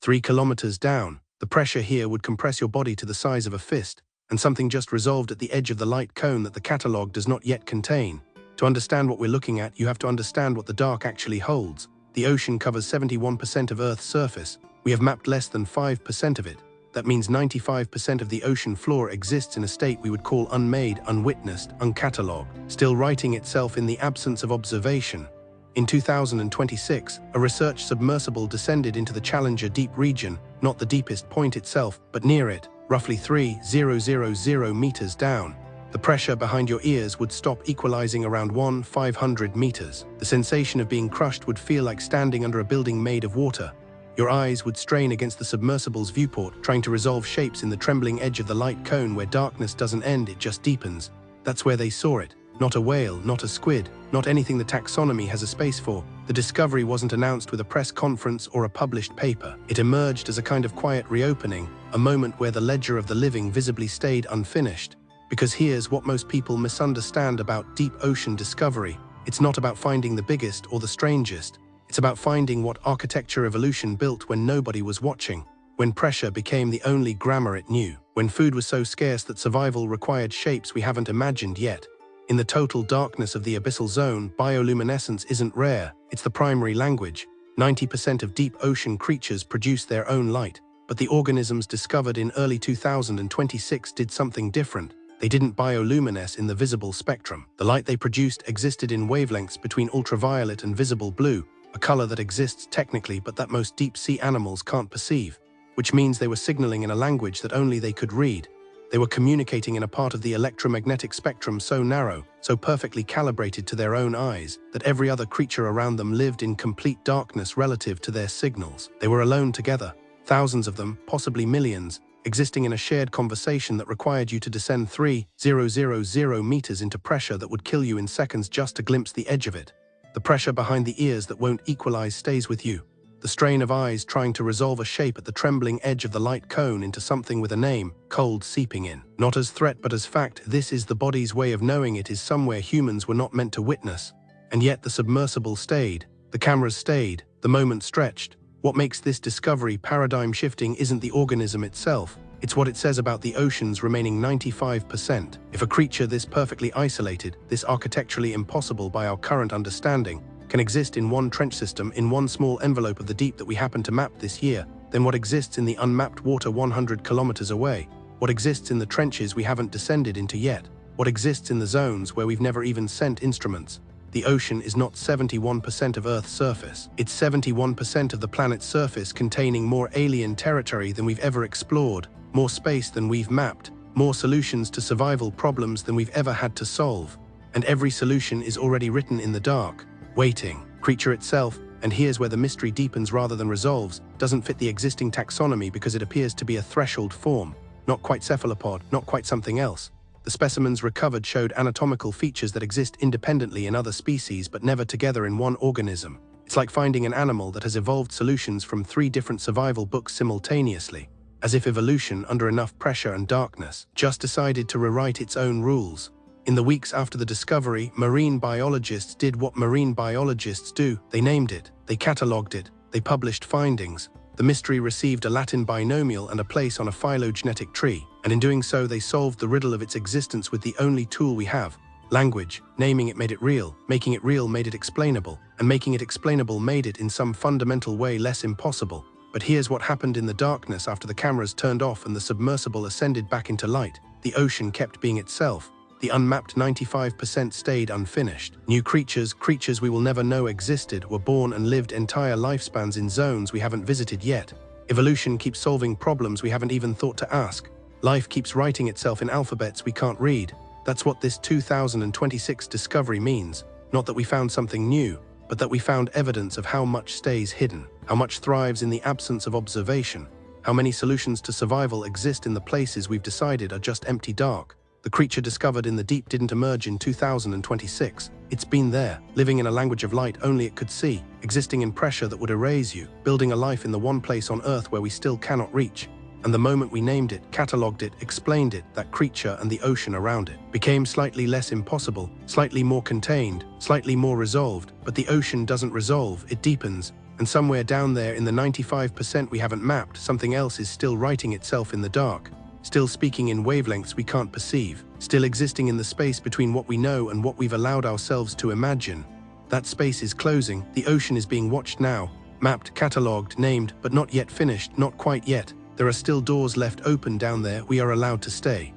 3 kilometers down, the pressure here would compress your body to the size of a fist, and something just resolved at the edge of the light cone that the catalogue does not yet contain. To understand what we're looking at, you have to understand what the dark actually holds. The ocean covers 71% of Earth's surface. We have mapped less than 5% of it. That means 95% of the ocean floor exists in a state we would call unmade, unwitnessed, uncatalogued, still writing itself in the absence of observation. In 2026, a research submersible descended into the Challenger Deep region, not the deepest point itself, but near it, roughly 3,000 meters down. The pressure behind your ears would stop equalizing around 1,500 meters. The sensation of being crushed would feel like standing under a building made of water. Your eyes would strain against the submersible's viewport, trying to resolve shapes in the trembling edge of the light cone where darkness doesn't end, it just deepens. That's where they saw it. Not a whale, not a squid, not anything the taxonomy has a space for. The discovery wasn't announced with a press conference or a published paper. It emerged as a kind of quiet reopening, a moment where the ledger of the living visibly stayed unfinished. Because here's what most people misunderstand about deep ocean discovery. It's not about finding the biggest or the strangest. It's about finding what architecture evolution built when nobody was watching, when pressure became the only grammar it knew, when food was so scarce that survival required shapes we haven't imagined yet. In the total darkness of the abyssal zone, bioluminescence isn't rare, it's the primary language. 90% of deep ocean creatures produce their own light, but the organisms discovered in early 2026 did something different. They didn't bioluminesce in the visible spectrum. The light they produced existed in wavelengths between ultraviolet and visible blue, a color that exists technically but that most deep-sea animals can't perceive, which means they were signaling in a language that only they could read. They were communicating in a part of the electromagnetic spectrum so narrow, so perfectly calibrated to their own eyes, that every other creature around them lived in complete darkness relative to their signals. They were alone together, thousands of them, possibly millions, existing in a shared conversation that required you to descend 3,000 meters into pressure that would kill you in seconds just to glimpse the edge of it. The pressure behind the ears that won't equalize stays with you. The strain of eyes trying to resolve a shape at the trembling edge of the light cone into something with a name, cold seeping in. Not as threat but as fact, this is the body's way of knowing it is somewhere humans were not meant to witness. And yet the submersible stayed, the cameras stayed, the moment stretched. What makes this discovery paradigm-shifting isn't the organism itself, it's what it says about the ocean's remaining 95%. If a creature this perfectly isolated, this architecturally impossible by our current understanding, can exist in one trench system in one small envelope of the deep that we happen to map this year, then what exists in the unmapped water 100 kilometers away? What exists in the trenches we haven't descended into yet? What exists in the zones where we've never even sent instruments? The ocean is not 71% of Earth's surface. It's 71% of the planet's surface, containing more alien territory than we've ever explored, more space than we've mapped, more solutions to survival problems than we've ever had to solve. And every solution is already written in the dark, waiting. Creature itself, and here's where the mystery deepens rather than resolves, doesn't fit the existing taxonomy because it appears to be a threshold form, not quite cephalopod, not quite something else. The specimens recovered showed anatomical features that exist independently in other species but never together in one organism. It's like finding an animal that has evolved solutions from 3 different survival books simultaneously, as if evolution, under enough pressure and darkness, just decided to rewrite its own rules. In the weeks after the discovery, marine biologists did what marine biologists do. They named it, they catalogued it, they published findings. The mystery received a Latin binomial and a place on a phylogenetic tree, and in doing so they solved the riddle of its existence with the only tool we have, language. Naming it made it real, making it real made it explainable, and making it explainable made it in some fundamental way less impossible. But here's what happened in the darkness after the cameras turned off and the submersible ascended back into light. The ocean kept being itself. The unmapped 95% stayed unfinished. New creatures we will never know existed, were born and lived entire lifespans in zones we haven't visited yet. Evolution keeps solving problems we haven't even thought to ask. Life keeps writing itself in alphabets we can't read. That's what this 2026 discovery means. Not that we found something new, but that we found evidence of how much stays hidden, how much thrives in the absence of observation, how many solutions to survival exist in the places we've decided are just empty dark. The creature discovered in the deep didn't emerge in 2026. It's been there, living in a language of light only it could see, existing in pressure that would erase you, building a life in the one place on Earth where we still cannot reach. And the moment we named it, catalogued it, explained it, that creature and the ocean around it became slightly less impossible, slightly more contained, slightly more resolved. But the ocean doesn't resolve, it deepens. And somewhere down there in the 95% we haven't mapped, something else is still writing itself in the dark, still speaking in wavelengths we can't perceive, still existing in the space between what we know and what we've allowed ourselves to imagine. That space is closing, the ocean is being watched now, mapped, catalogued, named, but not yet finished, not quite yet. There are still doors left open down there, we are allowed to stay.